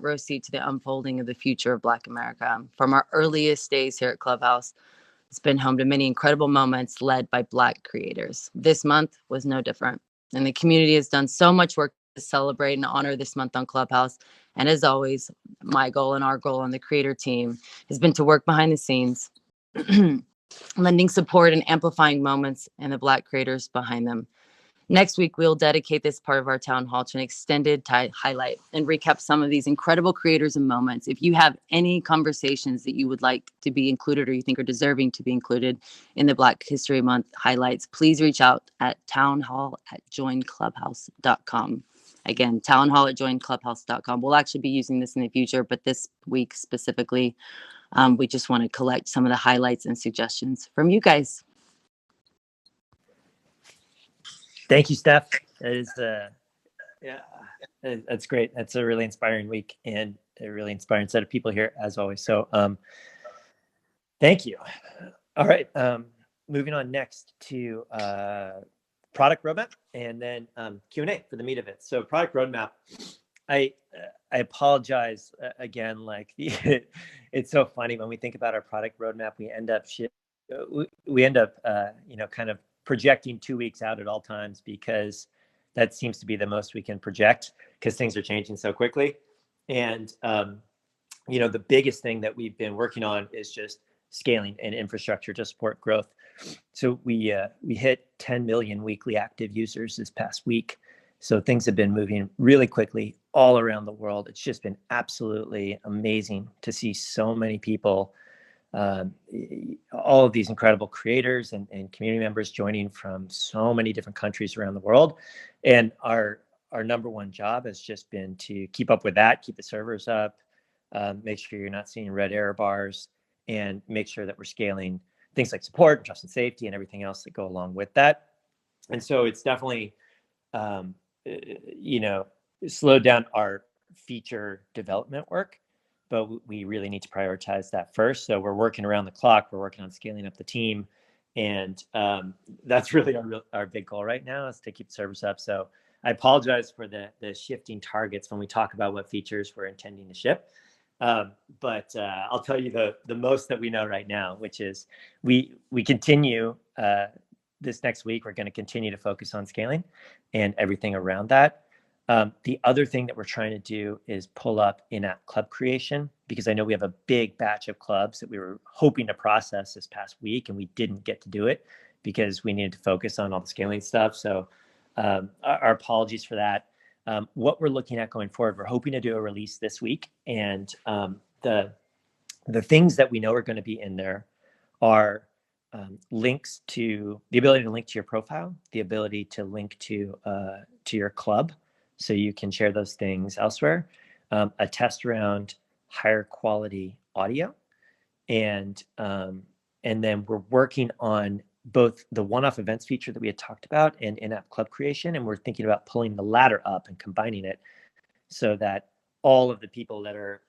row seat to the unfolding of the future of Black America. From our earliest days here at Clubhouse, it's been home to many incredible moments led by Black creators. This month was no different. And the community has done so much work to celebrate and honor this month on Clubhouse. And as always, my goal and our goal on the creator team has been to work behind the scenes, lending support and amplifying moments and the Black creators behind them. Next week, we'll dedicate this part of our town hall to an extended highlight and recap some of these incredible creators and moments. If you have any conversations that you would like to be included or you think are deserving to be included in the Black History Month highlights, please reach out at townhall@joinclubhouse.com. Again, townhall@joinclubhouse.com. We'll actually be using this in the future, but this week specifically, we just want to collect some of the highlights and suggestions from you guys. Thank you, Steph. That is, that's great. That's a really inspiring week and a really inspiring set of people here, as always. So, thank you. All right, moving on next to product roadmap and then Q&A for the meat of it. So, product roadmap. I apologize again. Like it's so funny when we think about our product roadmap. We end up kind of projecting 2 weeks out at all times, because that seems to be the most we can project because things are changing so quickly. And, the biggest thing that we've been working on is just scaling and infrastructure to support growth. So we hit 10 million weekly active users this past week. So things have been moving really quickly all around the world. It's just been absolutely amazing to see so many people, all of these incredible creators and community members joining from so many different countries around the world. And our number one job has just been to keep up with that, keep the servers up, make sure you're not seeing red error bars, and make sure that we're scaling things like support, trust and safety, and everything else that go along with that. And so it's definitely, slowed down our feature development work, but we really need to prioritize that first. So we're working around the clock. We're working on scaling up the team. And that's really our big goal right now, is to keep the servers up. So I apologize for the shifting targets when we talk about what features we're intending to ship. But I'll tell you the most that we know right now, which is we continue this next week. We're going to continue to focus on scaling and everything around that. The other thing that we're trying to do is pull up in-app club creation, because I know we have a big batch of clubs that we were hoping to process this past week, and we didn't get to do it because we needed to focus on all the scaling stuff. So our apologies for that. What we're looking at going forward, we're hoping to do a release this week. And the things that we know are going to be in there are links to the ability to link to your profile, the ability to link to your club, so you can share those things elsewhere, a test around higher quality audio, and then we're working on both the one-off events feature that we had talked about and in-app club creation, and we're thinking about pulling the latter up and combining it so that all of the people that are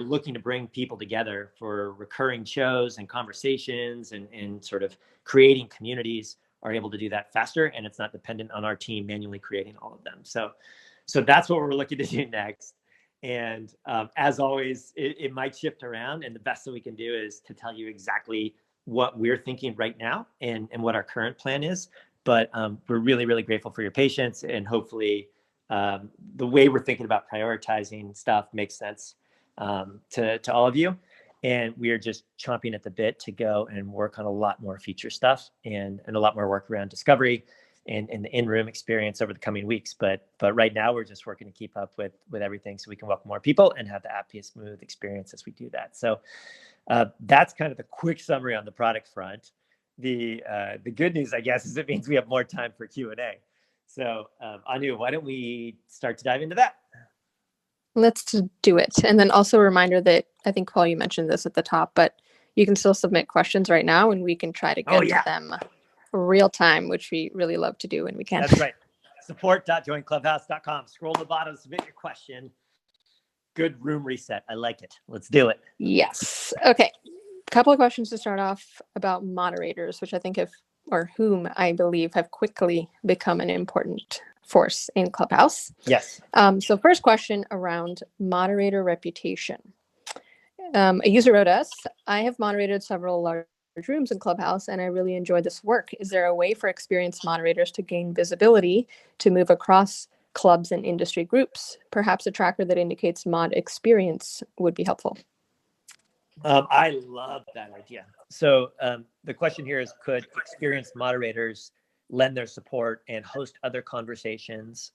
looking to bring people together for recurring shows and conversations and sort of creating communities are able to do that faster, and it's not dependent on our team manually creating all of them. So that's what we're looking to do next. And as always, it might shift around, and the best that we can do is to tell you exactly what we're thinking right now and what our current plan is. But we're really, really grateful for your patience, and hopefully the way we're thinking about prioritizing stuff makes sense to all of you. And we are just chomping at the bit to go and work on a lot more feature stuff and a lot more work around discovery and the in-room experience over the coming weeks. But right now we're just working to keep up with everything so we can welcome more people and have the app be a smooth experience as we do that. So that's kind of the quick summary on the product front. The good news, I guess, is it means we have more time for Q&A. So Anu, why don't we start to dive into that? Let's do it. And then also a reminder that I think, Paul, you mentioned this at the top, but you can still submit questions right now, and we can try to get to them real time, which we really love to do when we can. That's right. Support.joinclubhouse.com. Scroll to the bottom, submit your question. Good room reset. I like it. Let's do it. Yes. Okay. A couple of questions to start off about moderators, which I think whom I believe have quickly become an important force in Clubhouse. Yes. So first question around moderator reputation. A user wrote us, I have moderated several large rooms in Clubhouse and I really enjoy this work. Is there a way for experienced moderators to gain visibility to move across clubs and industry groups? Perhaps a tracker that indicates mod experience would be helpful. I love that idea. So the question here is, could experienced moderators lend their support and host other conversations,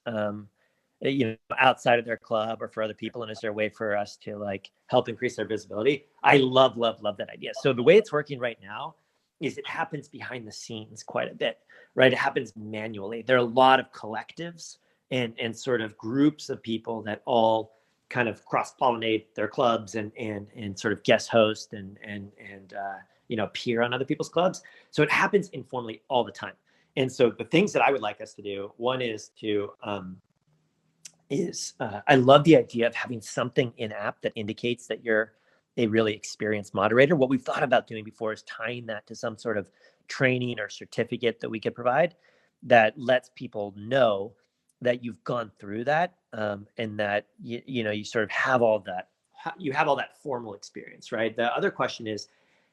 outside of their club or for other people? And is there a way for us to like help increase their visibility? I love that idea. So the way it's working right now is it happens behind the scenes quite a bit, right? It happens manually. There are a lot of collectives and sort of groups of people that all kind of cross-pollinate their clubs and sort of guest host and appear on other people's clubs. So it happens informally all the time. And so the things that I would like us to do, one is to I love the idea of having something in app that indicates that you're a really experienced moderator. What we've thought about doing before is tying that to some sort of training or certificate that we could provide that lets people know that you've gone through that, and that you sort of have all that. You have all that formal experience, right? The other question is,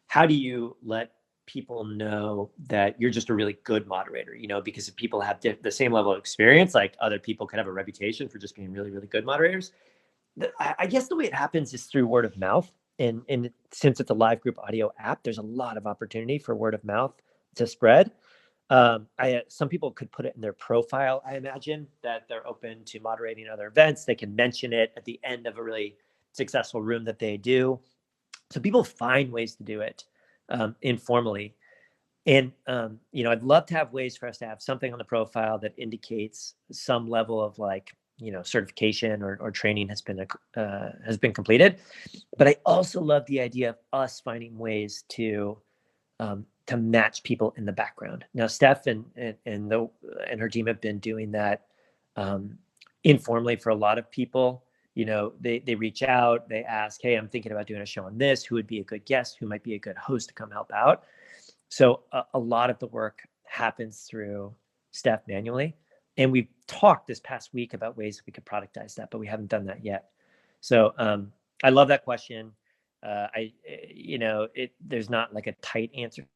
how do you let people know that you're just a really good moderator? Because if people have the same level of experience, like other people could have a reputation for just being really, really good moderators. I guess the way it happens is through word of mouth. And since it's a live group audio app, there's a lot of opportunity for word of mouth to spread. Some people could put it in their profile. I imagine that they're open to moderating other events. They can mention it at the end of a really successful room that they do. So people find ways to do it informally. And, I'd love to have ways for us to have something on the profile that indicates some level of certification or training has been completed. But I also love the idea of us finding ways to match people in the background. Now, Steph and her team have been doing that informally for a lot of people. They reach out, they ask, hey, I'm thinking about doing a show on this. Who would be a good guest? Who might be a good host to come help out? So a lot of the work happens through Steph manually. And we've talked this past week about ways we could productize that, but we haven't done that yet. So I love that question. There's not like a tight answer to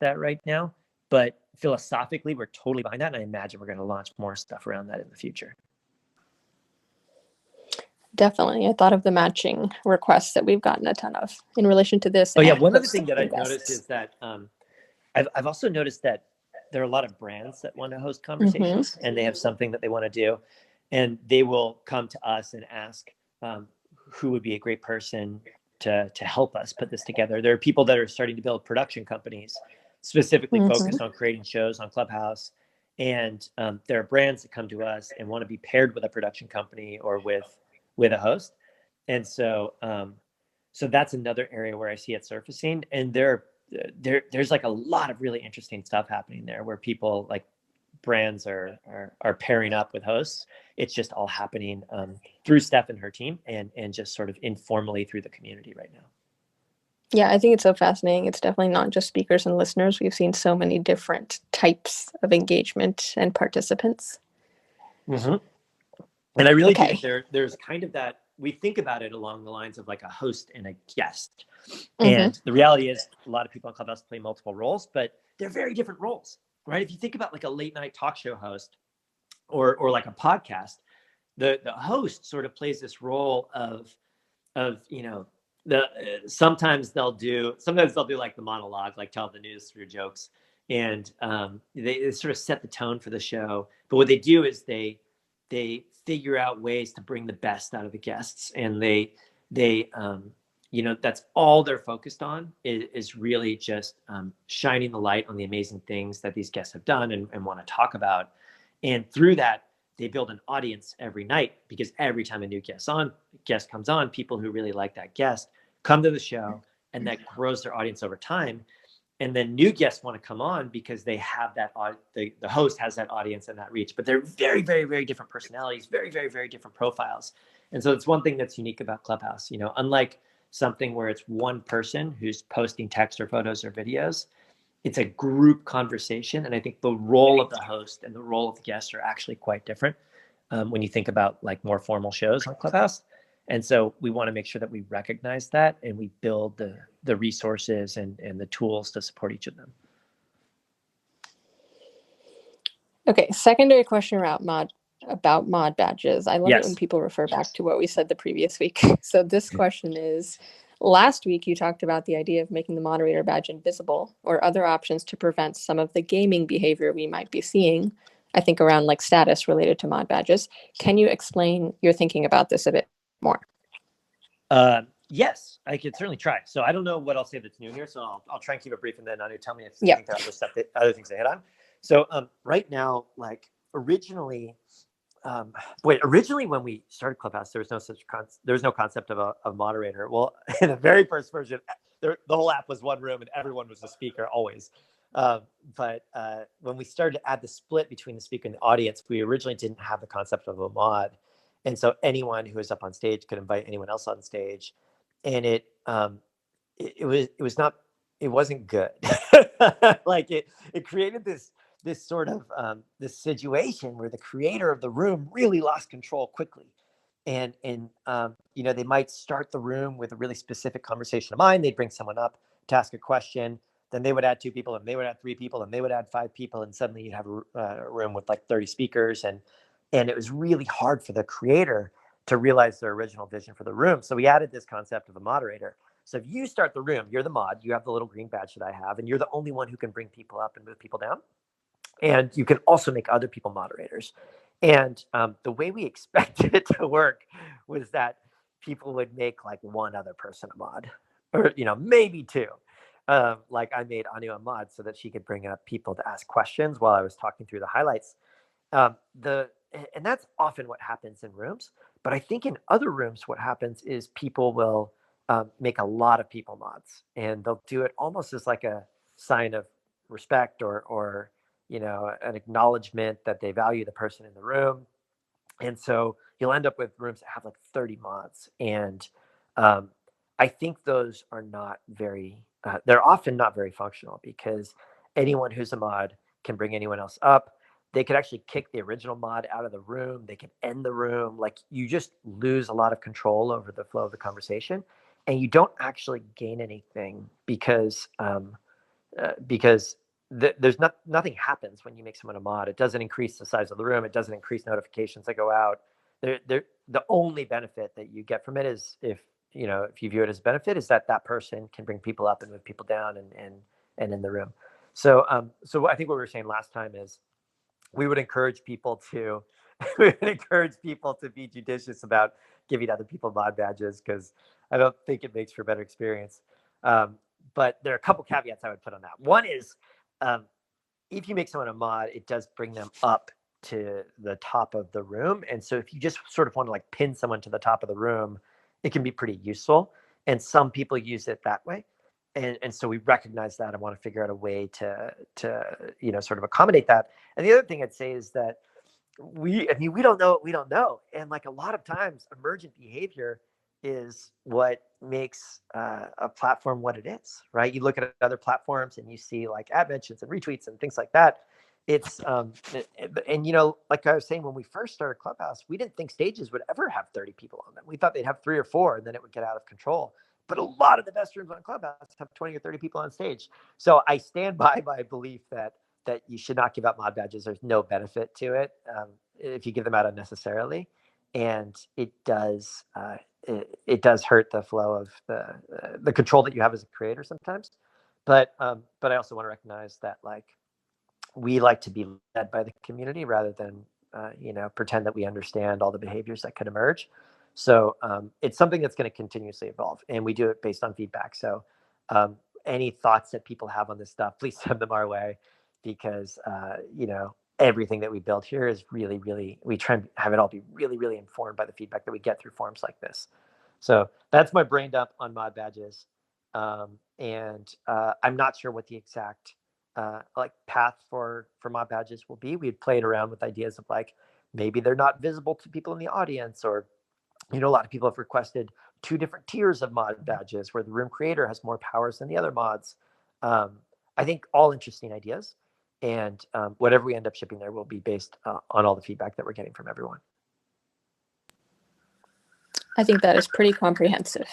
that right now, but philosophically, we're totally behind that. And I imagine we're going to launch more stuff around that in the future. Definitely. I thought of the matching requests that we've gotten a ton of in relation to this. Oh yeah. One other thing that I've noticed is that I've also noticed that there are a lot of brands that want to host conversations and they have something that they want to do, and they will come to us and ask who would be a great person to help us put this together. There are people that are starting to build production companies specifically focused on creating shows on Clubhouse. And there are brands that come to us and want to be paired with a production company or with a host. And so that's another area where I see it surfacing. And there's like a lot of really interesting stuff happening there where people like brands are pairing up with hosts. It's just all happening through Steph and her team and just sort of informally through the community right now. Yeah, I think it's so fascinating. It's definitely not just speakers and listeners. We've seen so many different types of engagement and participants. And I really think there's kind of that, we think about it along the lines of like a host and a guest. And the reality is a lot of people on Clubhouse play multiple roles, but they're very different roles, right? If you think about like a late night talk show host or like a podcast, the host sort of plays this role of sometimes they'll do like the monologue, like tell the news through jokes, and they sort of set the tone for the show. But what they do is they figure out ways to bring the best out of the guests, and they that's all they're focused on is really just shining the light on the amazing things that these guests have done and want to talk about. And through that, they build an audience every night, because every time a new guest comes on, people who really like that guest come to the show, and that grows their audience over time. And then new guests want to come on because they have that, the host has that audience and that reach, but they're very, very, very different personalities, very, very, very different profiles. And so it's one thing that's unique about Clubhouse, unlike something where it's one person who's posting text or photos or videos, it's a group conversation. And I think the role of the host and the role of the guest are actually quite different when you think about like more formal shows on Clubhouse. And so we want to make sure that we recognize that and we build the resources and the tools to support each of them. Okay, secondary question about mod badges. I love it when people refer back to what we said the previous week. So this question is, last week you talked about the idea of making the moderator badge invisible or other options to prevent some of the gaming behavior we might be seeing, I think around like status related to mod badges. Can you explain your thinking about this a bit more? Yes, I could certainly try. So I don't know what I'll say that's new here, so I'll try and keep it brief, and then Anu, tell me if you think there are other things to hit on. So right now, like originally when we started Clubhouse, there was no concept of a moderator. Well, in the very first version, the whole app was one room and everyone was the speaker always. But when we started to add the split between the speaker and the audience, we originally didn't have the concept of a mod. And so anyone who was up on stage could invite anyone else on stage. And it wasn't good. Like it created this sort of this situation where the creator of the room really lost control quickly. And they might start the room with a really specific conversation of mind. They'd bring someone up to ask a question. Then they would add 2 people, and they would add 3 people, and they would add 5 people, and suddenly you'd have a room with like 30 speakers, and it was really hard for the creator to realize their original vision for the room. So we added this concept of a moderator. So if you start the room, you're the mod, you have the little green badge that I have, and you're the only one who can bring people up and move people down. And you can also make other people moderators. And the way we expected it to work was that people would make like one other person a mod, or maybe 2. Like I made Anu a mod so that she could bring up people to ask questions while I was talking through the highlights. And that's often what happens in rooms. But I think in other rooms, what happens is people will make a lot of people mods, and they'll do it almost as like a sign of respect or an acknowledgement that they value the person in the room. And so you'll end up with rooms that have like 30 mods. And I think those are not they're often not very functional, because anyone who's a mod can bring anyone else up. They could actually kick the original mod out of the room. They could end the room. Like, you just lose a lot of control over the flow of the conversation, and you don't actually gain anything because there's nothing happens when you make someone a mod. It doesn't increase the size of the room. It doesn't increase notifications that go out. The only benefit that you get from it is if you view it as a benefit, is that person can bring people up and move people down and in the room. So I think what we were saying last time is we would encourage people to be judicious about giving other people mod badges, because I don't think it makes for a better experience. But there are a couple caveats I would put on that. One is, if you make someone a mod, it does bring them up to the top of the room. And so if you just sort of want to like pin someone to the top of the room, it can be pretty useful. And some people use it that way. And so we recognize that and want to figure out a way to sort of accommodate that. And the other thing I'd say is that we don't know what we don't know. And like a lot of times, emergent behavior is what makes a platform what it is, right? You look at other platforms and you see like ad mentions and retweets and things like that. It's like I was saying, when we first started Clubhouse, we didn't think stages would ever have 30 people on them. We thought they'd have 3 or 4, and then it would get out of control. But a lot of the best rooms on Clubhouse have 20 or 30 people on stage. So I stand by my belief that you should not give out mod badges. There's no benefit to it if you give them out unnecessarily, and it does hurt the flow of the control that you have as a creator sometimes. But I also want to recognize that like we like to be led by the community rather than pretend that we understand all the behaviors that could emerge. So it's something that's going to continuously evolve, and we do it based on feedback. So any thoughts that people have on this stuff, please send them our way, because everything that we build here is really, really, we try and have it all be really, really informed by the feedback that we get through forums like this. So that's my brain dump on mod badges. And I'm not sure what the exact path for mod badges will be. We'd played around with ideas of like, maybe they're not visible to people in the audience, or a lot of people have requested 2 different tiers of mod badges where the room creator has more powers than the other mods. I think all interesting ideas, and whatever we end up shipping there will be based on all the feedback that we're getting from everyone. I think that is pretty comprehensive.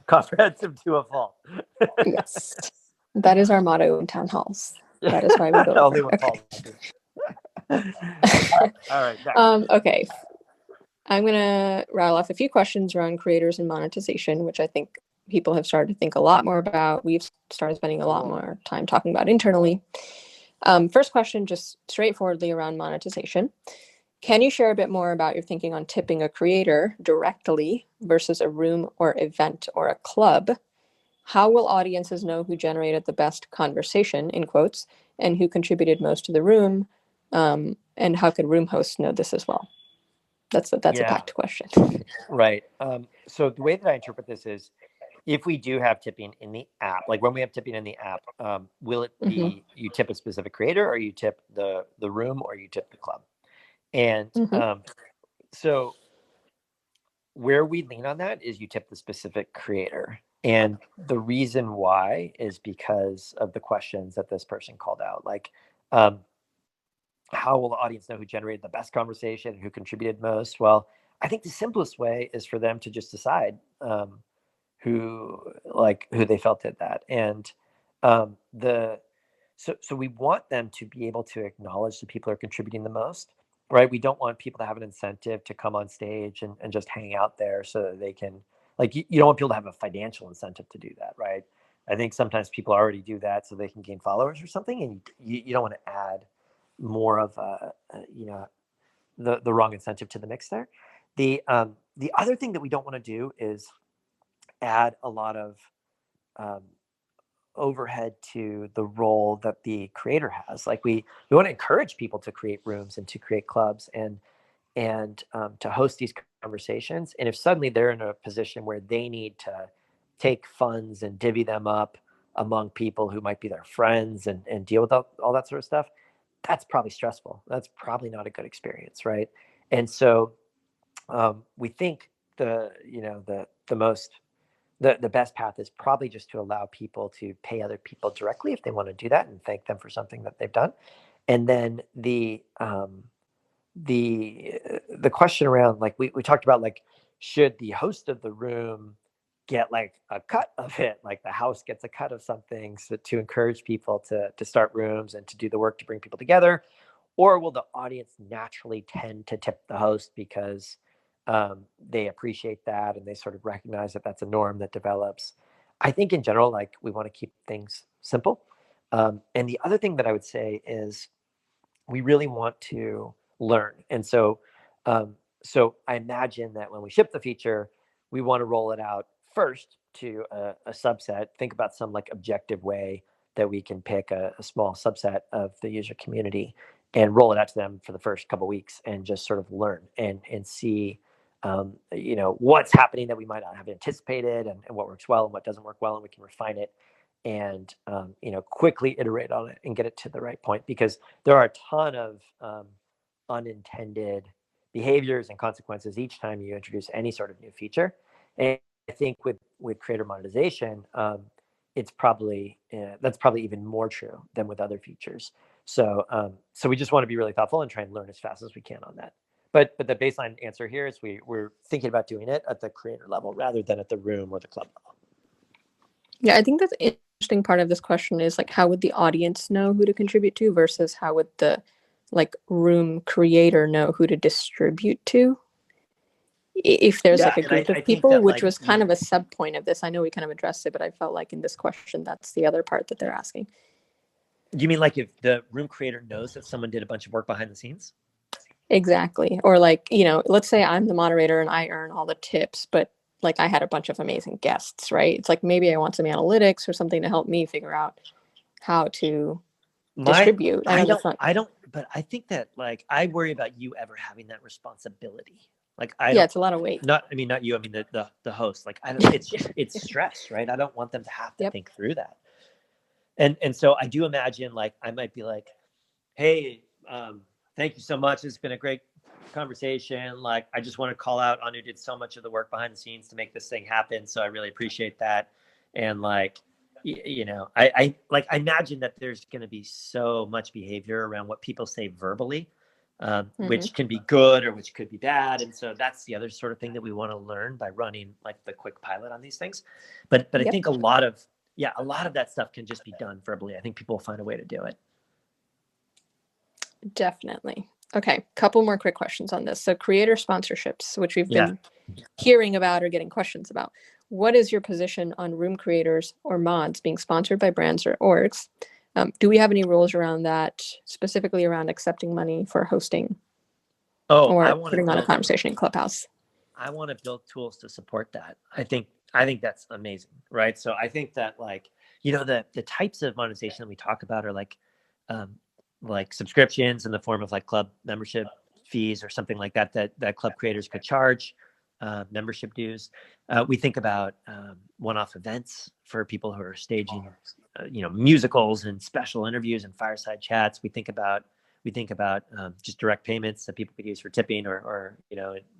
Comprehensive to a fault. Yes. That is our motto in town halls. That is why we go Only over. one Paul. All right. Okay. I'm going to rattle off a few questions around creators and monetization, which I think people have started to think a lot more about. We've started spending a lot more time talking about internally. First question, just straightforwardly around monetization. Can you share a bit more about your thinking on tipping a creator directly versus a room or event or a club? How will audiences know who generated the best conversation, in quotes, and who contributed most to the room? And how could room hosts know this as well? That's a packed question. Right. So the way that I interpret this is, if we do have tipping in the app, like when we have tipping in the app, will it be you tip a specific creator, or you tip the room, or you tip the club? And so where we lean on that is you tip the specific creator. And the reason why is because of the questions that this person called out. Like, how will the audience know who generated the best conversation and who contributed most? Well, I think the simplest way is for them to just decide who they felt did that. And so we want them to be able to acknowledge the people who are contributing the most, right? We don't want people to have an incentive to come on stage and just hang out there so that they can, like, you don't want people to have a financial incentive to do that, right? I think sometimes people already do that so they can gain followers or something, and you don't want to add more of the wrong incentive to the mix there. The other thing that we don't want to do is add a lot of overhead to the role that the creator has. Like, we want to encourage people to create rooms and to create clubs and to host these conversations. And if suddenly they're in a position where they need to take funds and divvy them up among people who might be their friends and deal with all that sort of stuff, that's probably stressful. That's probably not a good experience, right? And so we think the best path is probably just to allow people to pay other people directly if they want to do that and thank them for something that they've done. And then the question around, like, we talked about, like, should the host of the room get like a cut of it, like the house gets a cut of something, so to encourage people to start rooms and to do the work to bring people together? Or will the audience naturally tend to tip the host because they appreciate that and they sort of recognize that that's a norm that develops? I think in general, like, we want to keep things simple. And the other thing that I would say is we really want to learn. And so I imagine that when we ship the feature, we want to roll it out first to a subset. Think about some, like, objective way that we can pick a small subset of the user community and roll it out to them for the first couple of weeks and just sort of learn and see what's happening that we might not have anticipated, and what works well and what doesn't work well, and we can refine it and quickly iterate on it and get it to the right point, because there are a ton of unintended behaviors and consequences each time you introduce any sort of new feature. And I think with creator monetization, it's probably that's probably even more true than with other features. So we just want to be really thoughtful and try and learn as fast as we can on that. But the baseline answer here is we're thinking about doing it at the creator level rather than at the room or the club level. Yeah, I think that's an interesting part of this question is, like, how would the audience know who to contribute to versus how would the, like, room creator know who to distribute to? If there's like a group of people, that, which was kind of a sub point of this. I know we kind of addressed it, but I felt like in this question, that's the other part that they're asking. You mean like if the room creator knows that someone did a bunch of work behind the scenes? Exactly. Or, like, let's say I'm the moderator and I earn all the tips, but, like, I had a bunch of amazing guests, right? It's like, maybe I want some analytics or something to help me figure out how to distribute. I don't, but I think that, like, I worry about you ever having that responsibility. Like, it's a lot of weight. Not you. I mean the host. Like, it's stress, right? I don't want them to have to think through that. And so I do imagine, like, I might be like, hey, thank you so much. It's been a great conversation. Like, I just want to call out Anu did so much of the work behind the scenes to make this thing happen. So I really appreciate that. And, like, I imagine that there's going to be so much behavior around what people say verbally, which can be good or which could be bad. And so that's the other sort of thing that we want to learn by running like the quick pilot on these things. But I think a lot of that stuff can just be done verbally. I think people will find a way to do it. Definitely. Okay, couple more quick questions on this. So creator sponsorships, which we've been hearing about or getting questions about. What is your position on room creators or mods being sponsored by brands or orgs? Do we have any rules around that, specifically around accepting money for hosting or putting on a conversation in Clubhouse? I want to build tools to support that. I think that's amazing, right? So I think that the types of monetization that we talk about are like subscriptions in the form of like club membership fees or something like that club creators could charge, membership dues. We think about one-off events for people who are staging, musicals and special interviews and fireside chats. We think about just direct payments that people could use for tipping or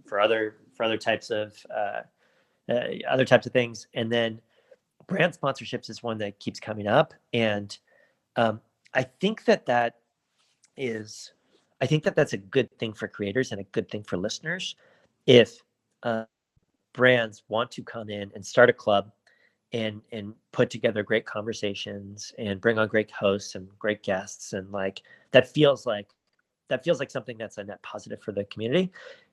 for other types of things. And then brand sponsorships is one that keeps coming up, and I think that's a good thing for creators and a good thing for listeners if brands want to come in and start a club and put together great conversations and bring on great hosts and great guests, and that feels like something that's a net positive for the community.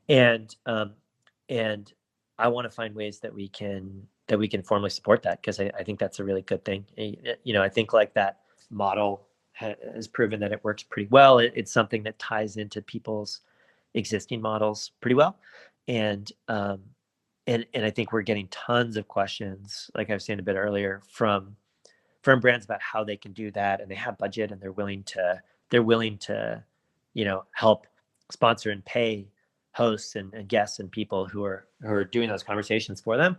And I want to find ways that we can formally support that, because I think that's a really good thing. I think like that model has proven that it works pretty well. It's something that ties into people's existing models pretty well. And I think we're getting tons of questions, like I was saying a bit earlier, from brands about how they can do that, and they have budget and they're willing to help sponsor and pay hosts and guests and people who are doing those conversations for them.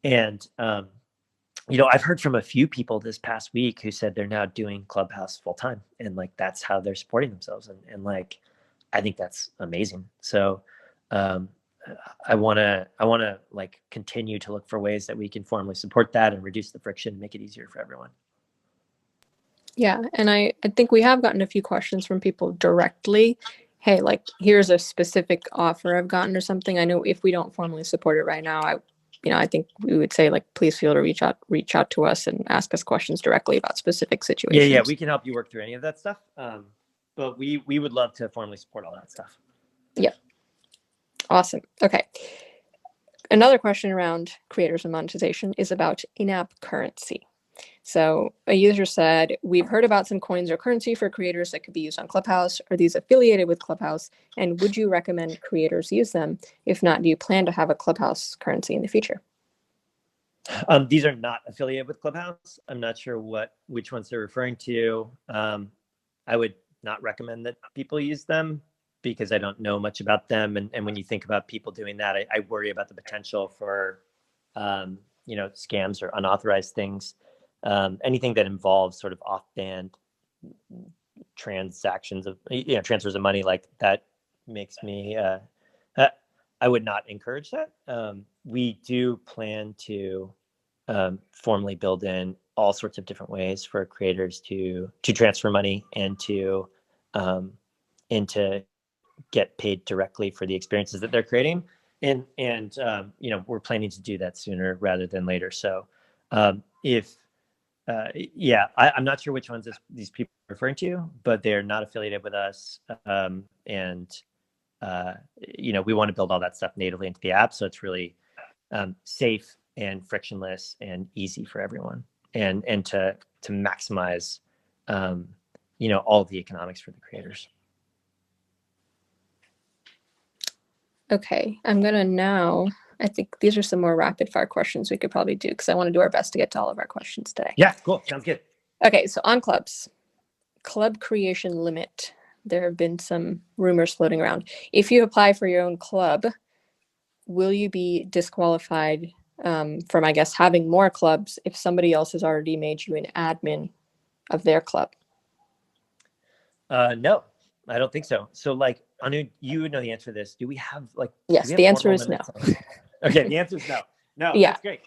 And I've heard from a few people this past week who said they're now doing Clubhouse full time, and that's how they're supporting themselves. And I think that's amazing. So I want to continue to look for ways that we can formally support that and reduce the friction and make it easier for everyone. Yeah. And I think we have gotten a few questions from people directly. Hey, here's a specific offer I've gotten or something. I know if we don't formally support it right now, I think we would say please feel to reach out to us and ask us questions directly about specific situations. Yeah. We can help you work through any of that stuff. But we would love to formally support all that stuff. Yep. Awesome. Okay. Another question around creators and monetization is about in-app currency. So a user said, we've heard about some coins or currency for creators that could be used on Clubhouse. Are these affiliated with Clubhouse? And would you recommend creators use them? If not, do you plan to have a Clubhouse currency in the future? These are not affiliated with Clubhouse. I'm not sure which ones they're referring to. I would not recommend that people use them, because I don't know much about them. And when you think about people doing that, I worry about the potential for, scams or unauthorized things. Anything that involves sort of off-band transactions of, transfers of money, like that makes me, I would not encourage that. We do plan to formally build in all sorts of different ways for creators to transfer money and to get paid directly for the experiences that they're creating. And we're planning to do that sooner rather than later. So I'm not sure which ones these people are referring to, but they're not affiliated with us. We want to build all that stuff natively into the app, so it's really safe and frictionless and easy for everyone, and to maximize all the economics for the creators. Okay, I'm gonna now, I think these are some more rapid fire questions we could probably do, because I want to do our best to get to all of our questions today. Yeah, cool. Sounds good. Okay, so on clubs, club creation limit. There have been some rumors floating around. If you apply for your own club, will you be disqualified from, I guess, having more clubs if somebody else has already made you an admin of their club? No, I don't think so. So Anu, you would know the answer to this. Do we have yes, the answer is no. Okay, the answer is no. No, yeah. That's great.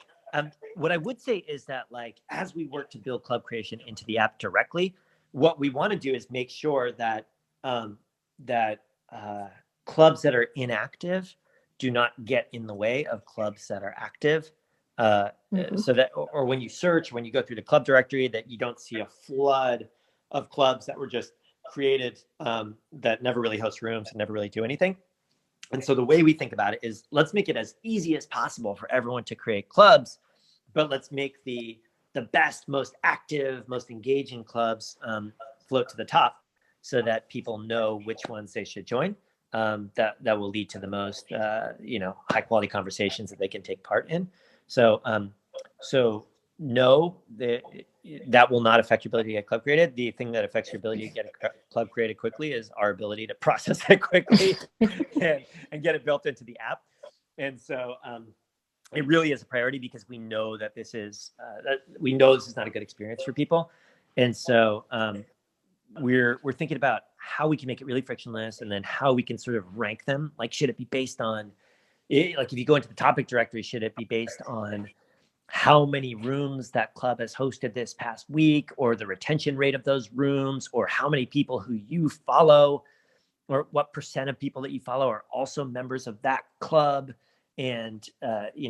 What I would say is that, like, as we work to build club creation into the app directly, what we want to do is make sure that that clubs that are inactive do not get in the way of clubs that are active. So that, or when you search, when you go through the club directory, that you don't see a flood of clubs that were just created that never really host rooms and never really do anything. And so the way we think about it is, let's make it as easy as possible for everyone to create clubs, but let's make the best, most active, most engaging clubs float to the top, so that people know which ones they should join. That will lead to the most high quality conversations that they can take part in. So no, that will not affect your ability to get club created. The thing that affects your ability to get a club created quickly is our ability to process it quickly and get it built into the app. And so it really is a priority, because we know that this is not a good experience for people. And so we're thinking about how we can make it really frictionless, and then how we can sort of rank them. Like, should it be based on, like, if you go into the topic directory, should it be based on how many rooms that club has hosted this past week, or the retention rate of those rooms, or how many people who you follow, or what percent of people that you follow are also members of that club? And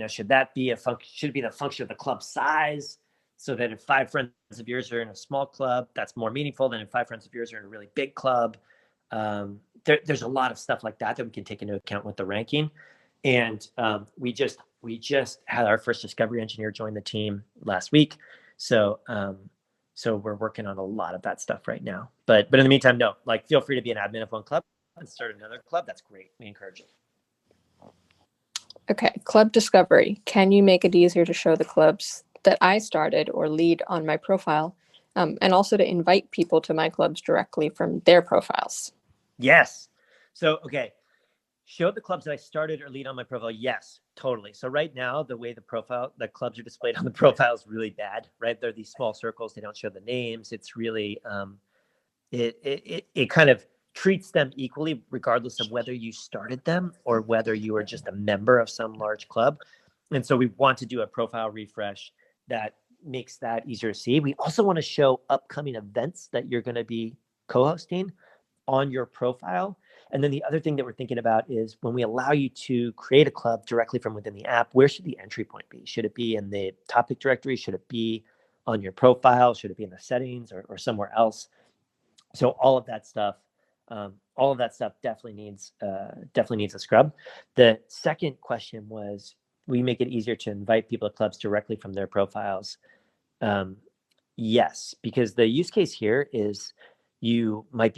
should that be should it be the function of the club size, so that if 5 friends of yours are in a small club, that's more meaningful than if 5 friends of yours are in a really big club? There's a lot of stuff like that we can take into account with the ranking. And we just had our first discovery engineer join the team last week. So we're working on a lot of that stuff right now. But in the meantime, no, like, feel free to be an admin of one club and start another club. That's great. We encourage it. Okay, club discovery. Can you make it easier to show the clubs that I started or lead on my profile, and also to invite people to my clubs directly from their profiles? Yes. So, okay. Show the clubs that I started or lead on my profile. Yes, totally. So right now, the way the clubs are displayed on the profile is really bad, right? They're these small circles. They don't show the names. It's really, it kind of treats them equally, regardless of whether you started them or whether you are just a member of some large club. And so we want to do a profile refresh that makes that easier to see. We also want to show upcoming events that you're going to be co-hosting on your profile. And then the other thing that we're thinking about is, when we allow you to create a club directly from within the app, where should the entry point be? Should it be in the topic directory? Should it be on your profile? Should it be in the settings or somewhere else? So all of that stuff definitely needs a scrub. The second question was, we make it easier to invite people to clubs directly from their profiles. Yes, because the use case here is, you might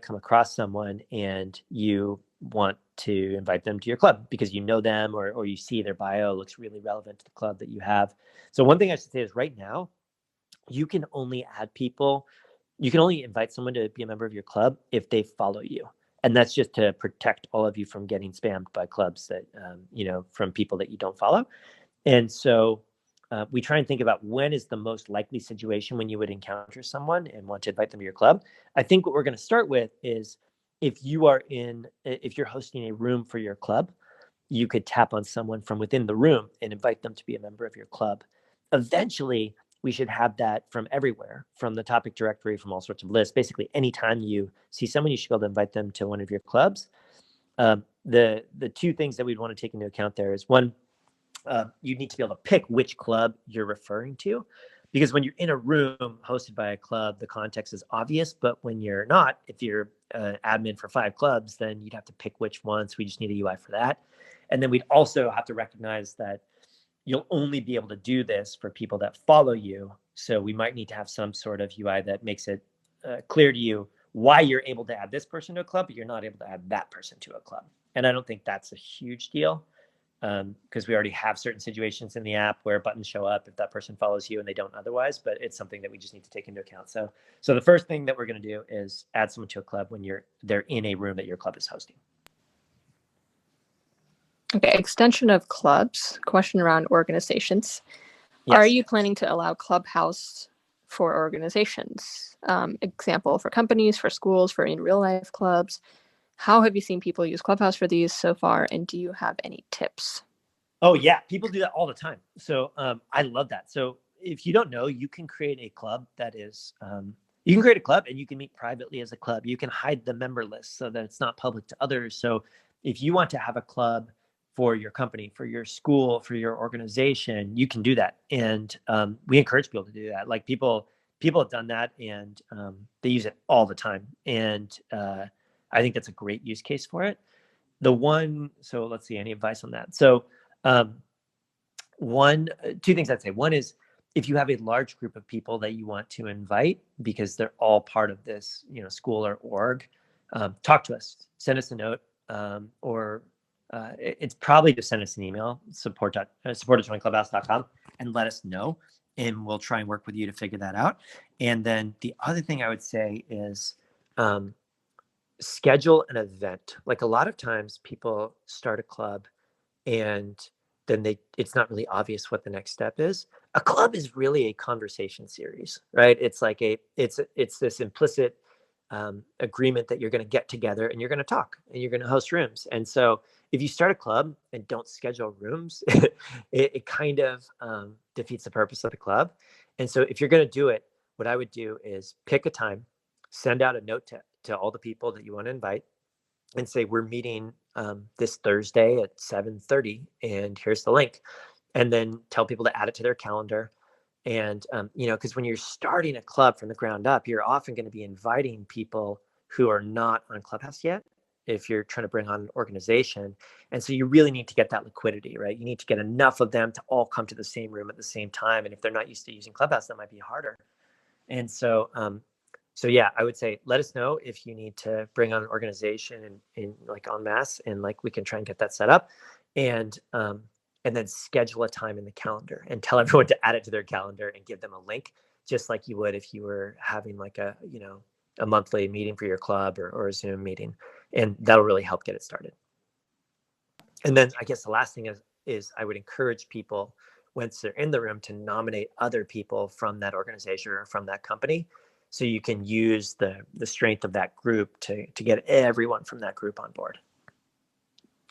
come across someone and you want to invite them to your club because you know them, or you see their bio looks really relevant to the club that you have. So one thing I should say is, right now, you can only invite someone to be a member of your club if they follow you. And that's just to protect all of you from getting spammed by clubs that, from people that you don't follow. And so we try and think about, when is the most likely situation when you would encounter someone and want to invite them to your club. I think what we're going to start with is, if you're hosting a room for your club, you could tap on someone from within the room and invite them to be a member of your club. Eventually, we should have that from everywhere, from the topic directory, from all sorts of lists. Basically, anytime you see someone, you should be able to invite them to one of your clubs. The two things that we'd want to take into account there is, one, you need to be able to pick which club you're referring to, because when you're in a room hosted by a club, the context is obvious. But when you're not, if you're admin for 5 clubs, then you'd have to pick which ones. We just need a UI for that. And then we'd also have to recognize that you'll only be able to do this for people that follow you. So we might need to have some sort of UI that makes it clear to you why you're able to add this person to a club, but you're not able to add that person to a club. And I don't think that's a huge deal, because we already have certain situations in the app where buttons show up if that person follows you and they don't otherwise, but it's something that we just need to take into account. So the first thing that we're going to do is add someone to a club when they're in a room that your club is hosting. Okay, extension of clubs, question around organizations. Yes. Are you planning to allow Clubhouse for organizations? Example, for companies, for schools, for in real life clubs. How have you seen people use Clubhouse for these so far, and do you have any tips? Oh yeah, people do that all the time. So I love that. So if you don't know, you can create a club that is, you can create a club and you can meet privately as a club. You can hide the member list so that it's not public to others. So if you want to have a club for your company, for your school, for your organization, you can do that. And we encourage people to do that. Like people have done that, and they use it all the time. And I think that's a great use case for it. So let's see, any advice on that? So um, two things I'd say. One is, if you have a large group of people that you want to invite because they're all part of this, school or org, talk to us, send us a note, or it's probably just send us an email, support@joinclubhouse.com, and let us know, and we'll try and work with you to figure that out. And then the other thing I would say is, schedule an event. Like, a lot of times people start a club and then it's not really obvious what the next step is. A club is really a conversation series, right? It's like it's this implicit agreement that you're going to get together and you're going to talk and you're going to host rooms. And so if you start a club and don't schedule rooms, it kind of defeats the purpose of the club. And so if you're going to do it, what I would do is pick a time, send out a note to all the people that you want to invite, and say, we're meeting this Thursday at 7:30, and here's the link. And then tell people to add it to their calendar. And, because when you're starting a club from the ground up, you're often going to be inviting people who are not on Clubhouse yet, if you're trying to bring on an organization. And so you really need to get that liquidity, right? You need to get enough of them to all come to the same room at the same time. And if they're not used to using Clubhouse, that might be harder. And so yeah, I would say, let us know if you need to bring on an organization and like en masse, and like we can try and get that set up, and then schedule a time in the calendar and tell everyone to add it to their calendar and give them a link, just like you would if you were having like a monthly meeting for your club, or a Zoom meeting, and that'll really help get it started. And then I guess the last thing is I would encourage people, once they're in the room, to nominate other people from that organization or from that company, so you can use the strength of that group to get everyone from that group on board.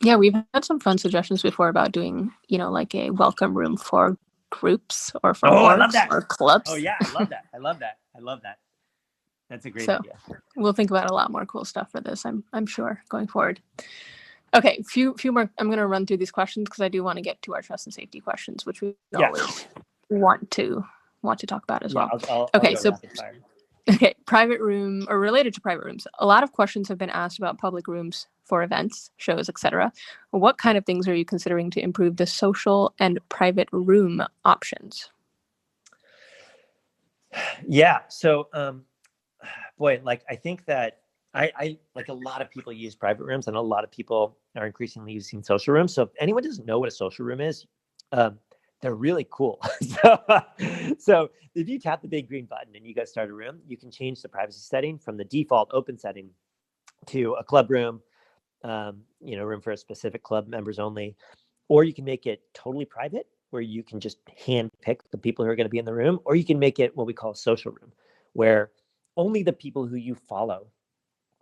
Yeah, we've had some fun suggestions before about doing, like a welcome room for groups or for orgs or clubs. Oh yeah, I love that. That's a great idea. We'll think about a lot more cool stuff for this, I'm sure, going forward. Okay, few more. I'm going to run through these questions because I do want to get to our trust and safety questions, which we always want to talk about as well. I'll okay, go so rapid fire. Okay, private room, or related to private rooms. A lot of questions have been asked about public rooms for events, shows, etc. What kind of things are you considering to improve the social and private room options? Yeah, so boy, like, I think that I like, a lot of people use private rooms, and a lot of people are increasingly using social rooms. So if anyone doesn't know what a social room is, they're really cool. So if you tap the big green button and you go start a room, you can change the privacy setting from the default open setting to a club room, room for a specific club, members only, or you can make it totally private, where you can just hand pick the people who are going to be in the room, or you can make it what we call a social room, where only the people who you follow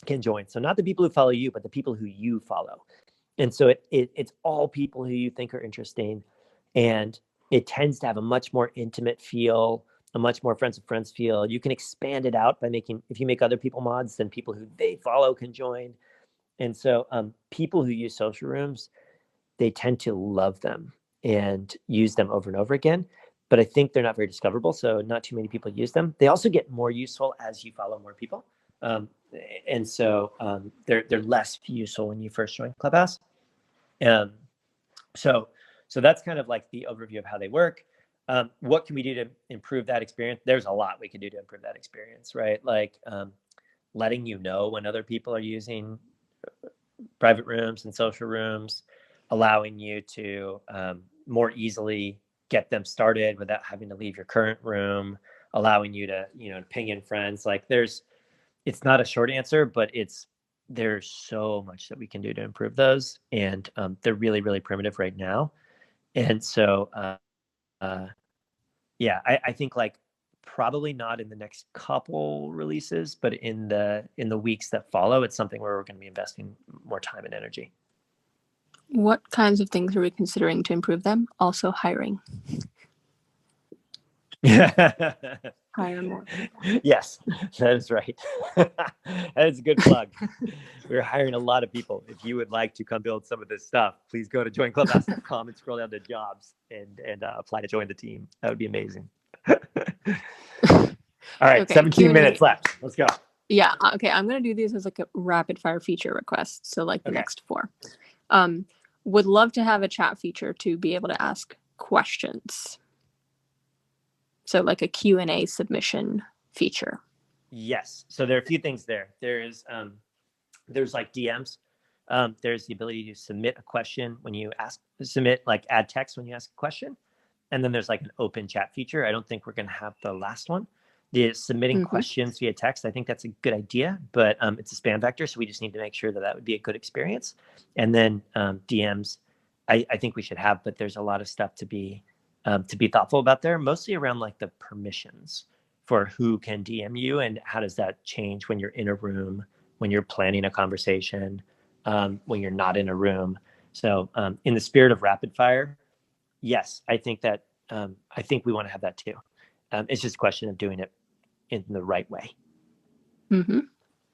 can join. So not the people who follow you, but the people who you follow. And so it's all people who you think are interesting, and it tends to have a much more intimate feel, a much more friends of friends feel. You can expand it out by if you make other people mods, then people who they follow can join. And so people who use social rooms, they tend to love them and use them over and over again. But I think they're not very discoverable, so not too many people use them. They also get more useful as you follow more people. And so they're less useful when you first join Clubhouse. So that's kind of like the overview of how they work. What can we do to improve that experience? There's a lot we can do to improve that experience, right? Like letting you know when other people are using private rooms and social rooms, allowing you to more easily get them started without having to leave your current room, allowing you to ping in friends. Like, it's not a short answer, but there's so much that we can do to improve those, and they're really, really primitive right now. And so yeah, I think, like, probably not in the next couple releases, but in the weeks that follow, it's something where we're going to be investing more time and energy. What kinds of things are we considering to improve them? Also hiring. Hire more. Yes, that is right. That is a good plug. We're hiring a lot of people. If you would like to come build some of this stuff, please go to joinclubhouse.com and scroll down to jobs and apply to join the team. That would be amazing. All right, okay, 17 Q&A. Minutes left. Let's go. Yeah, okay. I'm going to do these as like a rapid fire feature request. So like the next 4. Would love to have a chat feature to be able to ask questions. So like a Q&A submission feature. Yes. So there are a few things there. There's like DMs. There's the ability to submit a question when you add text when you ask a question. And then there's like an open chat feature. I don't think we're going to have the last one. The submitting questions via text, I think that's a good idea, but it's a spam vector. So we just need to make sure that would be a good experience. And then DMs, I think we should have, but there's a lot of stuff to be thoughtful about there, mostly around like the permissions for who can DM you and how does that change when you're in a room, when you're planning a conversation, when you're not in a room. So in the spirit of rapid fire, yes, I think we want to have that too. It's just a question of doing it in the right way.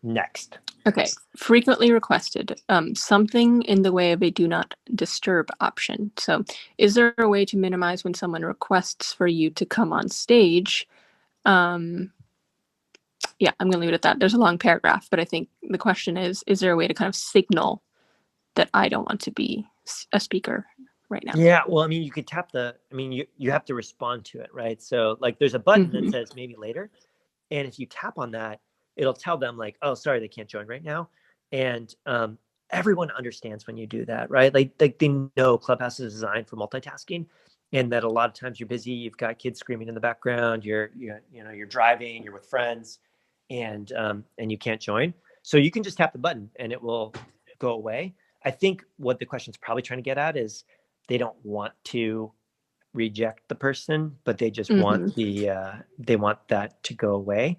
Next. Okay. Frequently requested. Something in the way of a do not disturb option. So is there a way to minimize when someone requests for you to come on stage? Yeah, I'm going to leave it at that. There's a long paragraph, but I think the question is there a way to kind of signal that I don't want to be a speaker right now? Yeah, well, I mean, you could tap you have to respond to it, right? So like there's a button that says maybe later. And if you tap on that, it'll tell them like, oh, sorry, they can't join right now. And everyone understands when you do that, right? Like they know Clubhouse is designed for multitasking, and that a lot of times you're busy, you've got kids screaming in the background, you're driving, you're with friends, and you can't join. So you can just tap the button and it will go away. I think what the question's probably trying to get at is they don't want to reject the person, but they just want they want that to go away.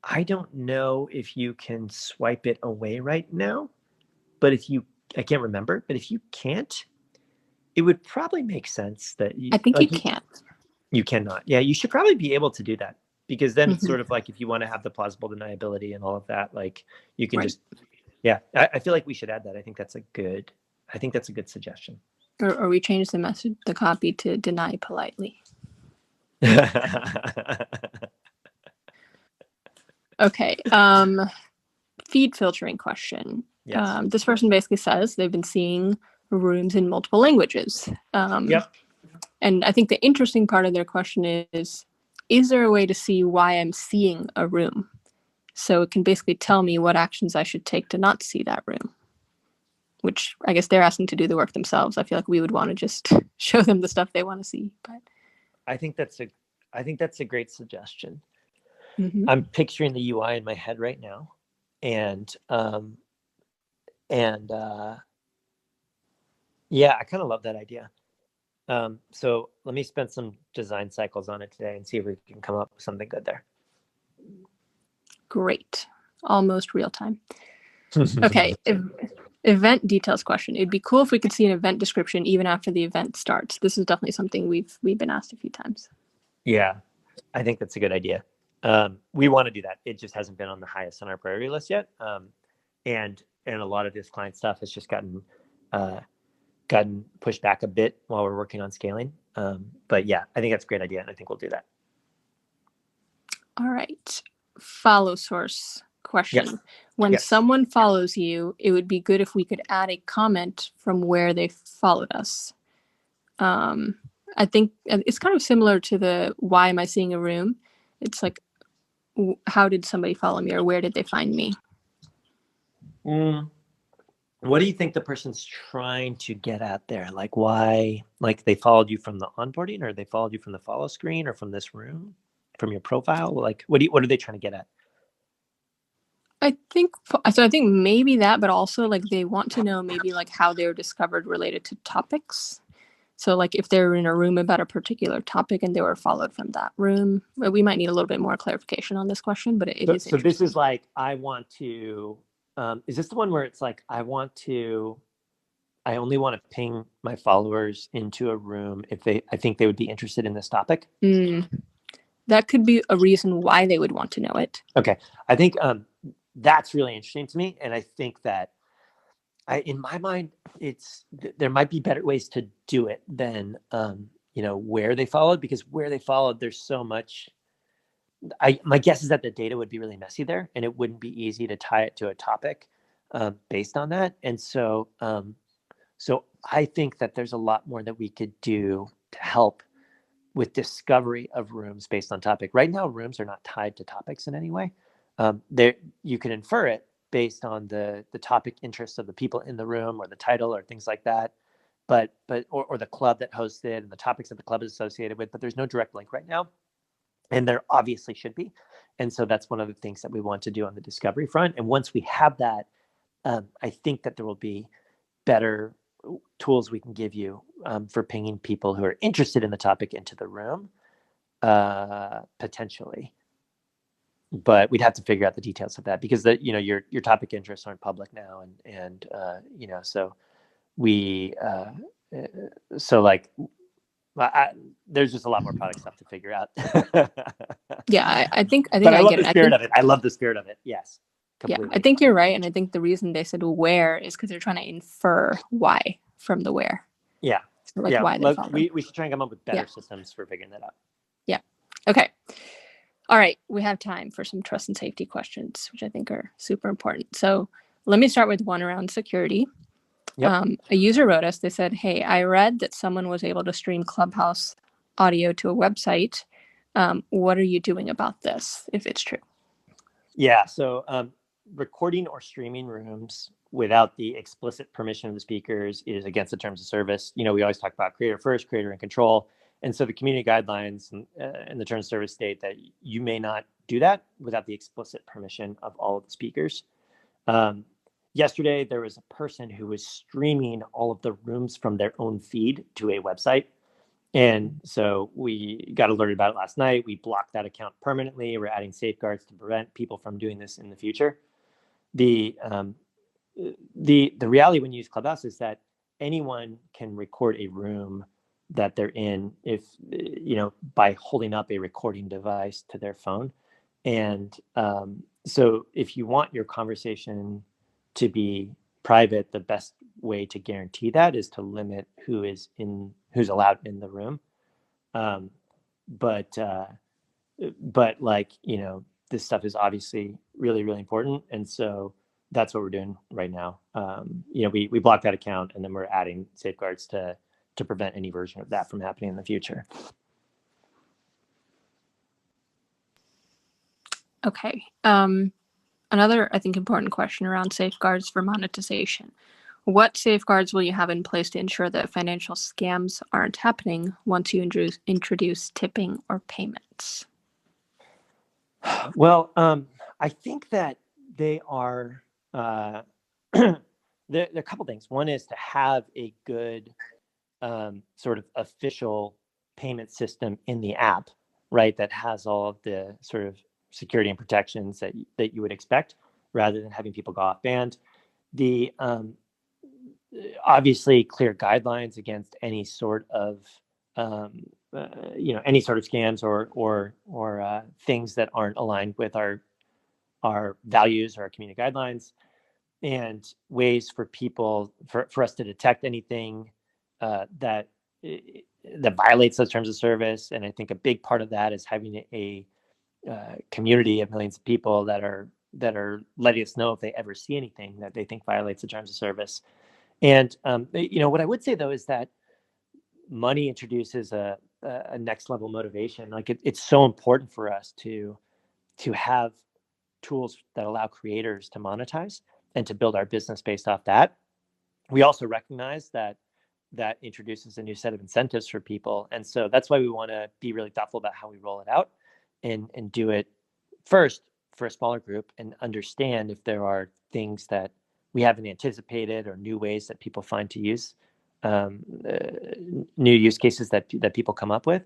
I don't know if you can swipe it away right now, but I can't remember, but if you can't, it would probably make sense that I think you can't. You cannot. Yeah, you should probably be able to do that, because then it's sort of like if you want to have the plausible deniability and all of that, like you can just, yeah, I feel like we should add that. I think that's a good suggestion. Or we change the copy to deny politely. Okay. Feed filtering question. Yes. This person basically says they've been seeing rooms in multiple languages. Yep. And I think the interesting part of their question is there a way to see why I'm seeing a room? So it can basically tell me what actions I should take to not see that room, which I guess they're asking to do the work themselves. I feel like we would want to just show them the stuff they want to see. But I think that's a great suggestion. I'm picturing the UI in my head right now, and yeah, I kind of love that idea. So let me spend some design cycles on it today and see if we can come up with something good there. Great. Almost real time. Okay. Event details question. It'd be cool if we could see an event description even after the event starts. This is definitely something we've been asked a few times. Yeah, I think that's a good idea. We want to do that. It just hasn't been on the highest on our priority list yet. And a lot of this client stuff has just gotten pushed back a bit while we're working on scaling. But yeah, I think that's a great idea, and I think we'll do that. All right. Follow source question. Yes. When someone follows you, it would be good if we could add a comment from where they followed us. I think it's kind of similar to the why am I seeing a room? It's like, how did somebody follow me, or where did they find me? What do you think the person's trying to get at there? Like why, like they followed you from the onboarding, or they followed you from the follow screen, or from this room, from your profile? Like what are they trying to get at? I think maybe that, but also like they want to know maybe like how they were discovered related to topics. So like if they're in a room about a particular topic and they were followed from that room, we might need a little bit more clarification on this question, but it is. So this is like, I want to Is this the one where it's like, I only want to ping my followers into a room if I think they would be interested in this topic? That could be a reason why they would want to know it. Okay. I think that's really interesting to me. And I think that in my mind, there might be better ways to do it than, where they followed, because where they followed, there's so much. My guess is that the data would be really messy there, and it wouldn't be easy to tie it to a topic based on that. And so I think that there's a lot more that we could do to help with discovery of rooms based on topic. Right now, rooms are not tied to topics in any way. You can infer it based on the topic interests of the people in the room, or the title, or things like that, or the club that hosts it and the topics that the club is associated with. But there's no direct link right now, and there obviously should be. And so that's one of the things that we want to do on the discovery front. And once we have that, I think that there will be better tools we can give you for pinging people who are interested in the topic into the room, potentially. But we'd have to figure out the details of that, because your topic interests aren't public now, and so we there's just a lot more product stuff to figure out. Yeah, I think But I love the spirit of it. I love the spirit of it. Yes. Completely. Yeah, I think you're right, and I think the reason they said where is because they're trying to infer why from the where. Yeah. So why they follow. We should try and come up with better systems for figuring that out. Yeah. Okay. All right. We have time for some trust and safety questions, which I think are super important. So let me start with one around security. Yep. A user wrote us. They said, "Hey, I read that someone was able to stream Clubhouse audio to a website. What are you doing about this, if it's true?" Yeah. So recording or streaming rooms without the explicit permission of the speakers is against the terms of service. We always talk about creator first, creator in control. And so the community guidelines and the terms of service state that you may not do that without the explicit permission of all of the speakers. Yesterday, there was a person who was streaming all of the rooms from their own feed to a website. And so we got alerted about it last night. We blocked that account permanently. We're adding safeguards to prevent people from doing this in the future. The reality when you use Clubhouse is that anyone can record a room that they're in, if by holding up a recording device to their phone. And so if you want your conversation to be private, the best way to guarantee that is to limit who's allowed in the room. But this stuff is obviously really, really important. And so that's what we're doing right now. We blocked that account, and then we're adding safeguards to prevent any version of that from happening in the future. Okay. Another, I think, important question around safeguards for monetization. What safeguards will you have in place to ensure that financial scams aren't happening once you introduce tipping or payments? Well, I think that they are there are a couple things. One is to have a good sort of official payment system in the app, right? That has all of the sort of security and protections that you would expect, rather than having people go off band. The obviously clear guidelines against any sort of scams or things that aren't aligned with our values or our community guidelines, and ways for people for us to detect anything that violates those terms of service. And I think a big part of that is having a community of millions of people that are letting us know if they ever see anything that they think violates the terms of service. And what I would say, though, is that money introduces a next level motivation. Like it's so important for us to have tools that allow creators to monetize and to build our business based off that. We also recognize that introduces a new set of incentives for people. And so that's why we want to be really thoughtful about how we roll it out, and do it first for a smaller group, and understand if there are things that we haven't anticipated, or new ways that people find to use, new use cases that people come up with,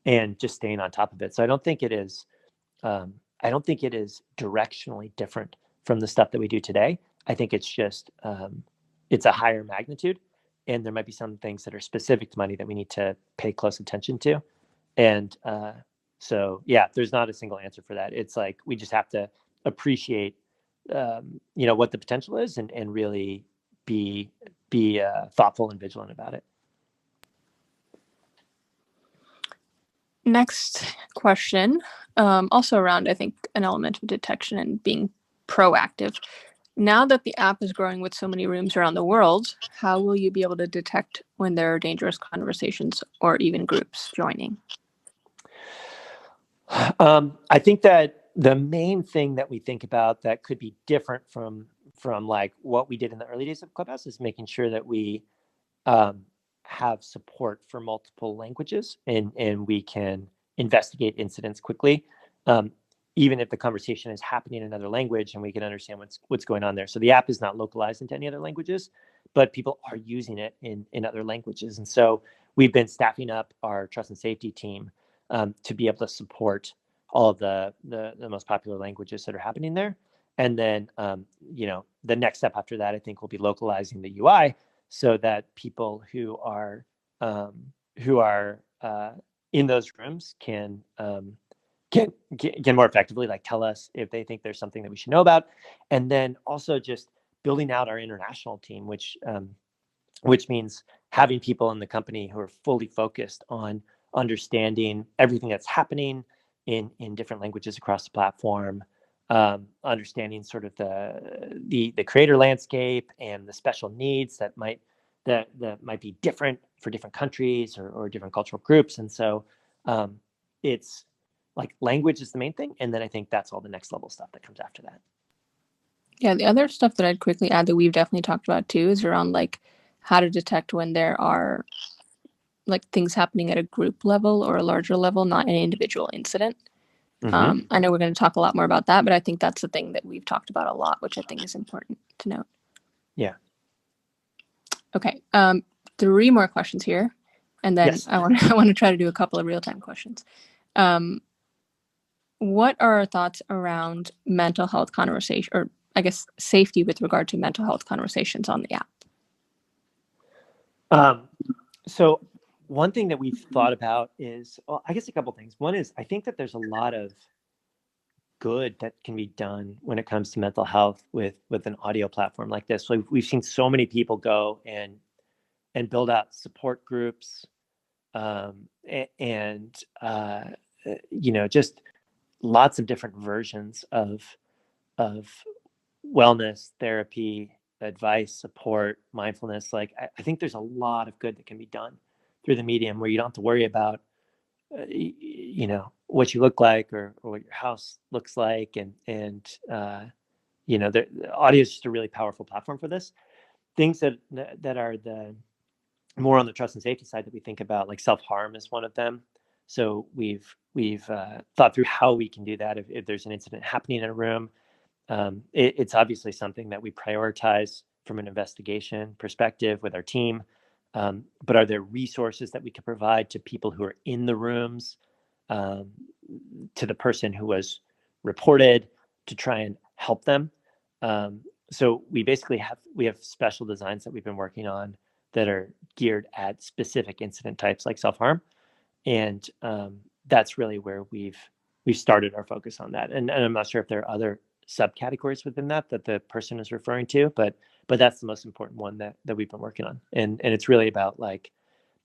and just staying on top of it. So I don't think it is directionally different the stuff that we do today. I think it's just it's a higher magnitude, and there might be some things that are specific to money that we need to pay close attention to. And so, yeah, there's not a single answer for that. It's like we just have to appreciate, what the potential is, and really be thoughtful and vigilant about it. Next question, also around, I think, an element of detection and being proactive. Now that the app is growing with so many rooms around the world, how will you be able to detect when there are dangerous conversations or even groups joining? I think that the main thing that we think about that could be different from like what we did in the early days of Clubhouse is making sure that we have support for multiple languages, and we can investigate incidents quickly, even if the conversation is happening in another language, and we can understand what's going on there. So the app is not localized into any other languages, but people are using it in other languages. And so we've been staffing up our trust and safety team to be able to support all of the most popular languages that are happening there. And then, the next step after that, I think, will be localizing the UI so that people who are in those rooms can more effectively like tell us if they think there's something that we should know about. And then also just building out our international team, which means having people in the company who are fully focused on understanding everything that's happening in different languages across the platform, understanding sort of the creator landscape and the special needs that might be different for different countries or different cultural groups. And so it's like language is the main thing, and then I think that's all the next level stuff that comes after that. Yeah, the other stuff that I'd quickly add that we've definitely talked about too is around like how to detect when there are like things happening at a group level or a larger level, not an individual incident. I know we're going to talk a lot more about that, but I think that's the thing that we've talked about a lot, which I think is important to note. Yeah. Okay. 3 more questions here, and then yes. I want to try to do a couple of real-time questions. What are our thoughts around mental health conversation, or I guess safety with regard to mental health conversations on the app? So one thing that we've thought about is, well, I guess a couple things. One is I think that there's a lot of good that can be done when it comes to mental health with an audio platform like this. So we've seen so many people go and build out support groups, just lots of different versions of wellness, therapy, advice, support, mindfulness. Like I think there's a lot of good that can be done through the medium where you don't have to worry about what you look like or what your house looks like, and the audio is just a really powerful platform for this. Things that are the more on the trust and safety side that we think about, like self-harm is one of them. So we've thought through how we can do that if there's an incident happening in a room. It's obviously something that we prioritize from an investigation perspective with our team. But are there resources that we can provide to people who are in the rooms, to the person who was reported, to try and help them? So we basically have special designs that we've been working on that are geared at specific incident types like self-harm. And that's really where we've started our focus on that. And I'm not sure if there are other subcategories within that the person is referring to, but that's the most important one that we've been working on. And it's really about like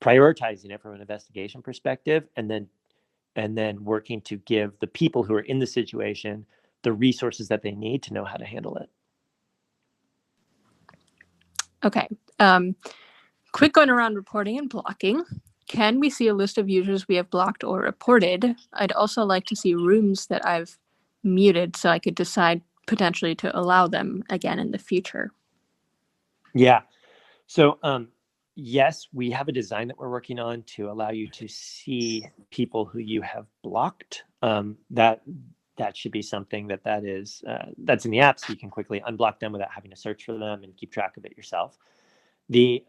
prioritizing it from an investigation perspective, and then working to give the people who are in the situation the resources that they need to know how to handle it. Okay. Quick one around reporting and blocking. Can we see a list of users we have blocked or reported? I'd also like to see rooms that I've muted so I could decide potentially to allow them again in the future. Yeah. So yes, we have a design that we're working on to allow you to see people who you have blocked. That should be something that is that's in the app, so you can quickly unblock them without having to search for them and keep track of it yourself. The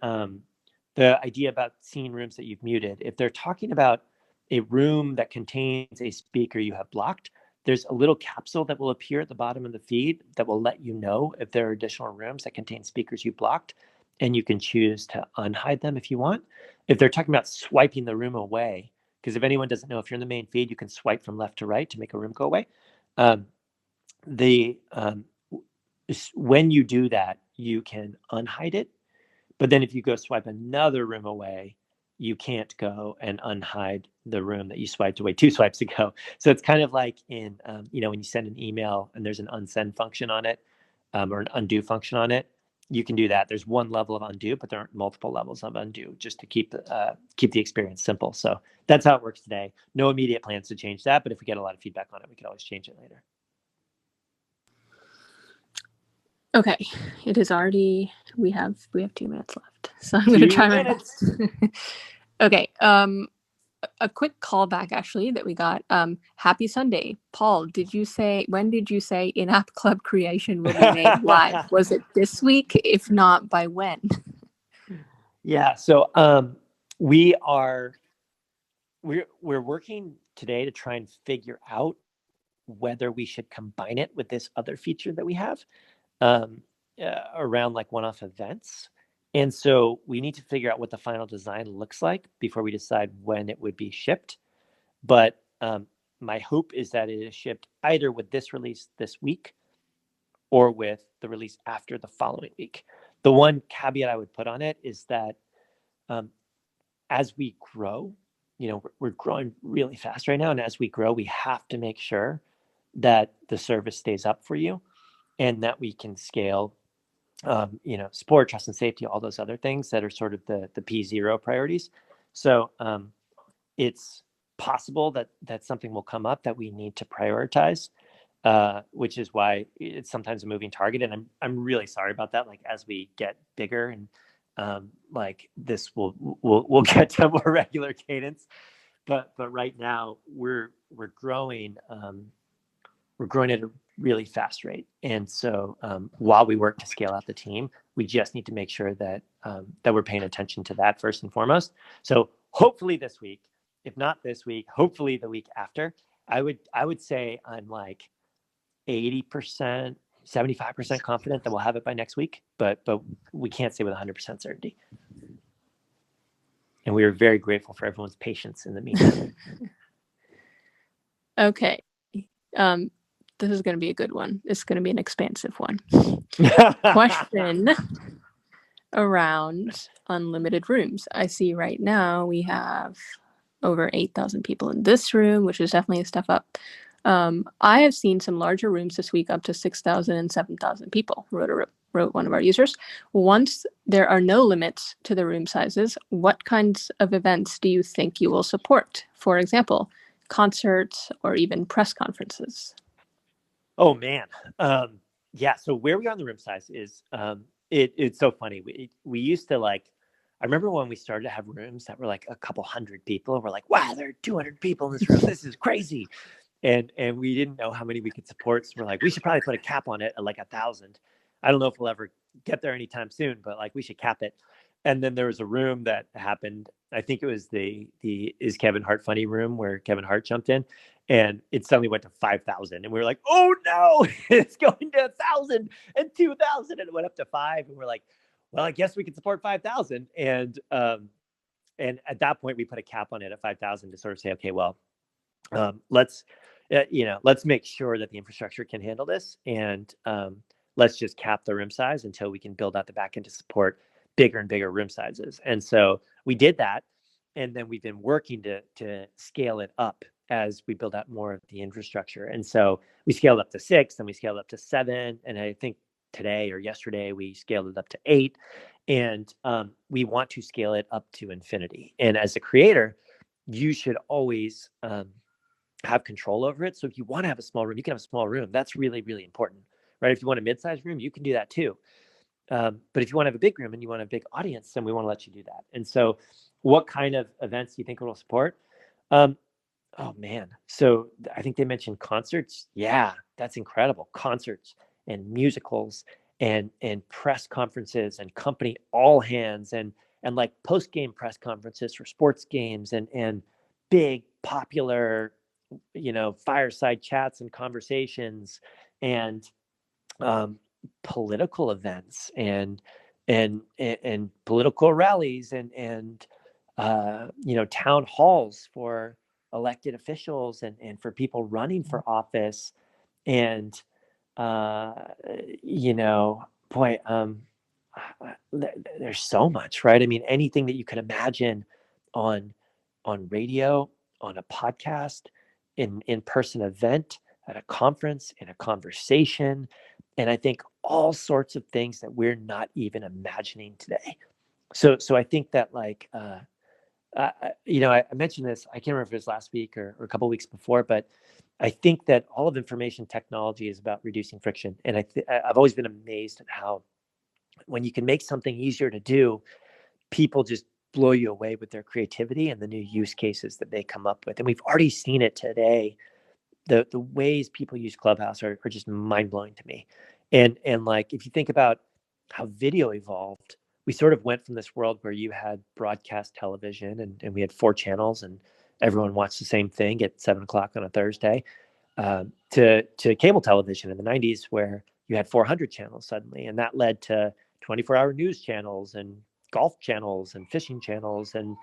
idea about seeing rooms that you've muted, if they're talking about a room that contains a speaker you have blocked, there's a little capsule that will appear at the bottom of the feed that will let you know if there are additional rooms that contain speakers you blocked, and you can choose to unhide them if you want. If they're talking about swiping the room away, because if anyone doesn't know, if you're in the main feed, you can swipe from left to right to make a room go away. When you do that, you can unhide it. But then if you go swipe another room away, you can't go and unhide the room that you swiped away 2 swipes ago. So it's kind of like in, when you send an email and there's an unsend function on it, or an undo function on it, you can do that. There's one level of undo, but there aren't multiple levels of undo, just to keep the experience simple. So that's how it works today. No immediate plans to change that, but if we get a lot of feedback on it, we can always change it later. Okay, it is already, we have 2 minutes left, so I'm going to try my best. Okay, a quick callback actually that we got. Happy Sunday, Paul. When did you say in-app club creation will be made live? Was it this week? If not, by when? Yeah, so we're working today to try and figure out whether we should combine it with this other feature that we have around like one-off events. And so we need to figure out what the final design looks like before we decide when it would be shipped. But my hope is that it is shipped either with this release this week or with the release after the following week. The one caveat I would put on it is that as we grow, we're growing really fast right now. And as we grow, we have to make sure that the service stays up for you and that we can scale, support, trust and safety, all those other things that are sort of the P0 priorities. So it's possible that something will come up that we need to prioritize, which is why it's sometimes a moving target. And I'm really sorry about that. Like as we get bigger and like this we'll get to a more regular cadence. But right now we're growing at a really fast rate. And so while we work to scale out the team, we just need to make sure that we're paying attention to that first and foremost. So hopefully this week, if not this week, hopefully the week after. I would say I'm like 80%, 75% confident that we'll have it by next week, but we can't say with 100% certainty. And we are very grateful for everyone's patience in the meantime. Okay. This is going to be a good one. It's going to be an expansive one. Question around unlimited rooms. I see right now we have over 8,000 people in this room, which is definitely a step up. I have seen some larger rooms this week up to 6,000 and 7,000 people, wrote one of our users. Once there are no limits to the room sizes, what kinds of events do you think you will support? For example, concerts or even press conferences? Oh man. Yeah. So where we are on the room size is, it's so funny. We used to I remember when we started to have rooms that were like a couple hundred people and we're like, wow, there are 200 people in this room. This is crazy. And we didn't know how many we could support. So we're like, we should probably put a cap on it at like 1,000. I don't know if we'll ever get there anytime soon, but like we should cap it. And then there was a room that happened. I think it was the Is Kevin Hart Funny room where Kevin Hart jumped in, and it suddenly went to 5,000. And we were like, oh no, it's going to 1,000 and 2,000. And it went up to 5. And we're like, well, I guess we can support 5,000. And at that point, we put a cap on it at 5,000 to sort of say, okay, well, let's make sure that the infrastructure can handle this. And let's just cap the room size until we can build out the backend to support bigger and bigger room sizes. And so we did that. And then we've been working to scale it up as we build out more of the infrastructure. And so we scaled up to 6, and we scaled up to 7. And I think today or yesterday, we scaled it up to 8. And we want to scale it up to infinity. And as a creator, you should always have control over it. So if you want to have a small room, you can have a small room. That's really, really important, right? If you want a mid-sized room, you can do that too. But if you want to have a big room and you want a big audience, then we want to let you do that. And so what kind of events do you think it will support? Oh man. So I think they mentioned concerts. Yeah, that's incredible. Concerts and musicals and press conferences and company all hands and like post-game press conferences for sports games and big popular fireside chats and conversations, and political events, and political rallies, and town halls for elected officials, and for people running for office. And boy, there's so much, right? I mean, anything that you can imagine on radio, on a podcast, in-person event, at a conference, in a conversation, and I think all sorts of things that we're not even imagining today. So I think that, like, I mentioned this, I can't remember if it was last week or a couple of weeks before, but I think that all of information technology is about reducing friction. And I've always been amazed at how, when you can make something easier to do, people just blow you away with their creativity and the new use cases that they come up with. And we've already seen it today. The ways people use Clubhouse are just mind-blowing to me. And like, if you think about how video evolved, we sort of went from this world where you had broadcast television, and we had 4 channels and everyone watched the same thing at 7 o'clock on a Thursday, to cable television in the 90s, where you had 400 channels suddenly. And that led to 24-hour news channels and golf channels and fishing channels and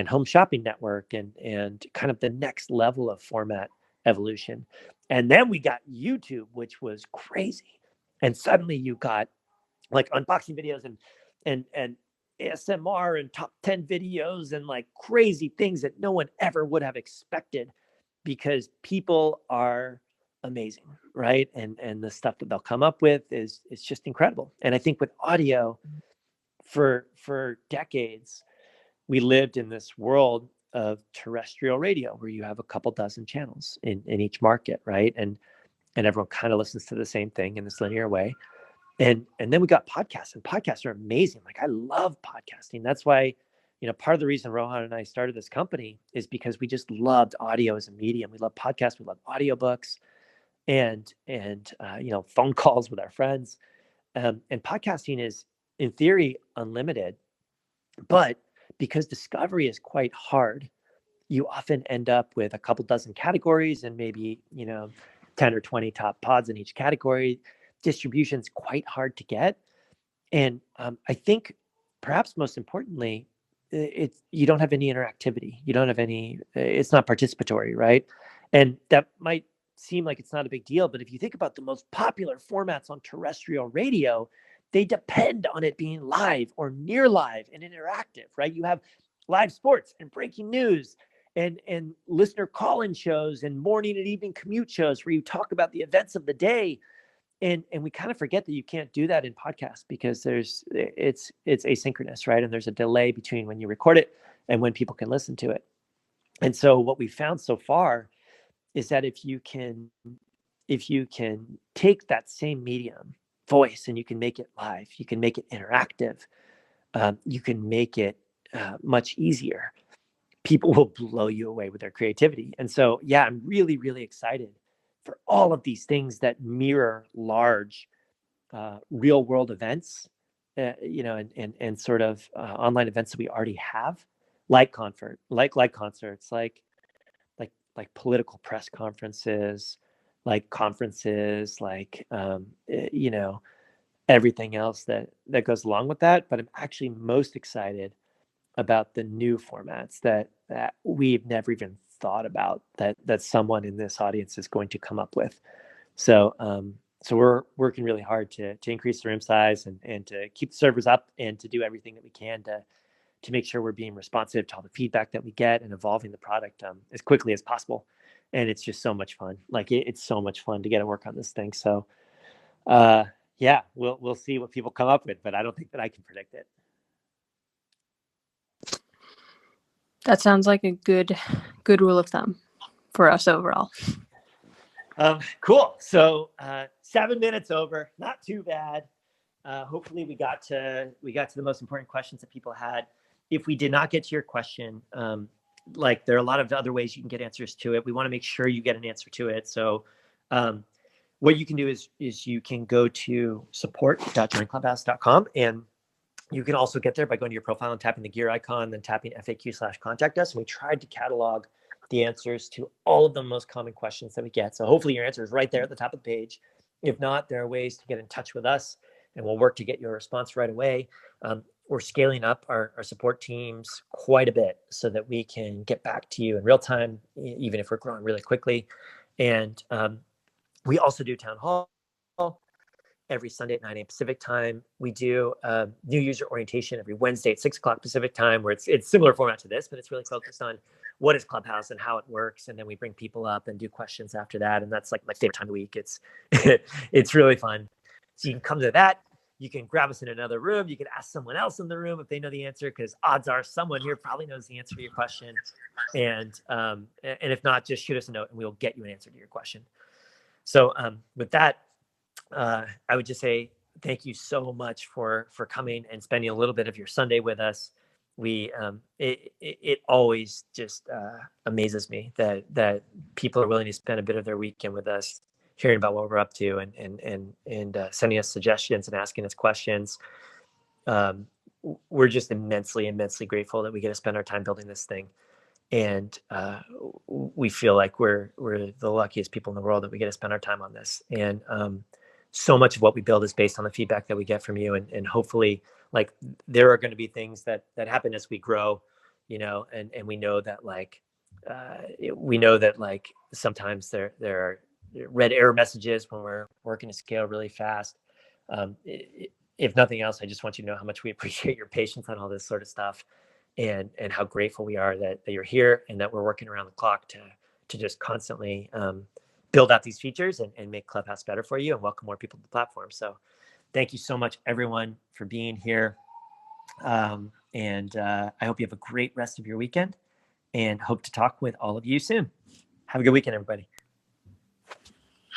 home shopping network, and kind of the next level of format evolution. And then we got YouTube, which was crazy. And suddenly you got like unboxing videos and ASMR and top 10 videos and like crazy things that no one ever would have expected, because people are amazing, right? And the stuff that they'll come up with is just incredible. And I think with audio, for decades, we lived in this world of terrestrial radio where you have a couple dozen channels in each market, right? And everyone kind of listens to the same thing in this linear way. And then we got podcasts, and podcasts are amazing. Like, I love podcasting. That's why, part of the reason Rohan and I started this company is because we just loved audio as a medium. We love podcasts, we love audiobooks, and phone calls with our friends. And podcasting is, in theory, unlimited, but because discovery is quite hard, you often end up with a couple dozen categories and maybe 10 or 20 top pods in each category. Distribution's quite hard to get, and I think perhaps most importantly, you don't have any interactivity. You don't have any. It's not participatory, right? And that might seem like it's not a big deal, but if you think about the most popular formats on terrestrial radio, they depend on it being live or near live and interactive, right? You have live sports and breaking news and listener call-in shows and morning and evening commute shows where you talk about the events of the day. And we kind of forget that you can't do that in podcasts, because it's asynchronous, right? And there's a delay between when you record it and when people can listen to it. And so what we found so far is that if you can take that same medium, voice, and you can make it live, you can make it interactive, you can make it much easier, people will blow you away with their creativity. And so, yeah, I'm really, really excited for all of these things that mirror large real world events, and sort of online events that we already have, like concerts, like political press conferences, like conferences, like everything else that goes along with that. But I'm actually most excited about the new formats that we've never even thought about, that someone in this audience is going to come up with. So we're working really hard to increase the room size and to keep the servers up and to do everything that we can to make sure we're being responsive to all the feedback that we get and evolving the product as quickly as possible. And it's just so much fun. Like, it's so much fun to get to work on this thing. So yeah, we'll see what people come up with, but I don't think that I can predict it. That sounds like a good rule of thumb for us overall. Cool. So 7 minutes over, not too bad. Hopefully we got to the most important questions that people had. If we did not get to your question, like, there are a lot of other ways you can get answers to it. We want to make sure you get an answer to it. So what you can do is you can go to support.joinclubhouse.com, and you can also get there by going to your profile and tapping the gear icon, then tapping FAQ/contact us. And we tried to catalog the answers to all of the most common questions that we get. So hopefully your answer is right there at the top of the page. If not, there are ways to get in touch with us, and we'll work to get your response right away. We're scaling up our support teams quite a bit so that we can get back to you in real time, even if we're growing really quickly. And we also do town hall every Sunday at 9 a.m. Pacific time. We do new user orientation every Wednesday at 6 o'clock Pacific time, where it's similar format to this, but it's really focused on what is Clubhouse and how it works. And then we bring people up and do questions after that. And that's like my favorite time of the week. It's it's really fun. So you can come to that. You can grab us in another room. You can ask someone else in the room if they know the answer, because odds are someone here probably knows the answer to your question. And if not, just shoot us a note and we'll get you an answer to your question. So with that, I would just say thank you so much for coming and spending a little bit of your Sunday with us. It always just amazes me that people are willing to spend a bit of their weekend with us, hearing about what we're up to, and sending us suggestions and asking us questions. We're just immensely grateful that we get to spend our time building this thing. And we feel like we're the luckiest people in the world that we get to spend our time on this. And so much of what we build is based on the feedback that we get from you. And hopefully, like, there are going to be things that happen as we grow, and we know that sometimes there are red error messages when we're working to scale really fast. If nothing else, I just want you to know how much we appreciate your patience on all this sort of stuff. And how grateful we are that you're here and that we're working around the clock to just constantly build out these features and make Clubhouse better for you and welcome more people to the platform. So thank you so much, everyone, for being here. And I hope you have a great rest of your weekend and hope to talk with all of you soon. Have a good weekend, everybody.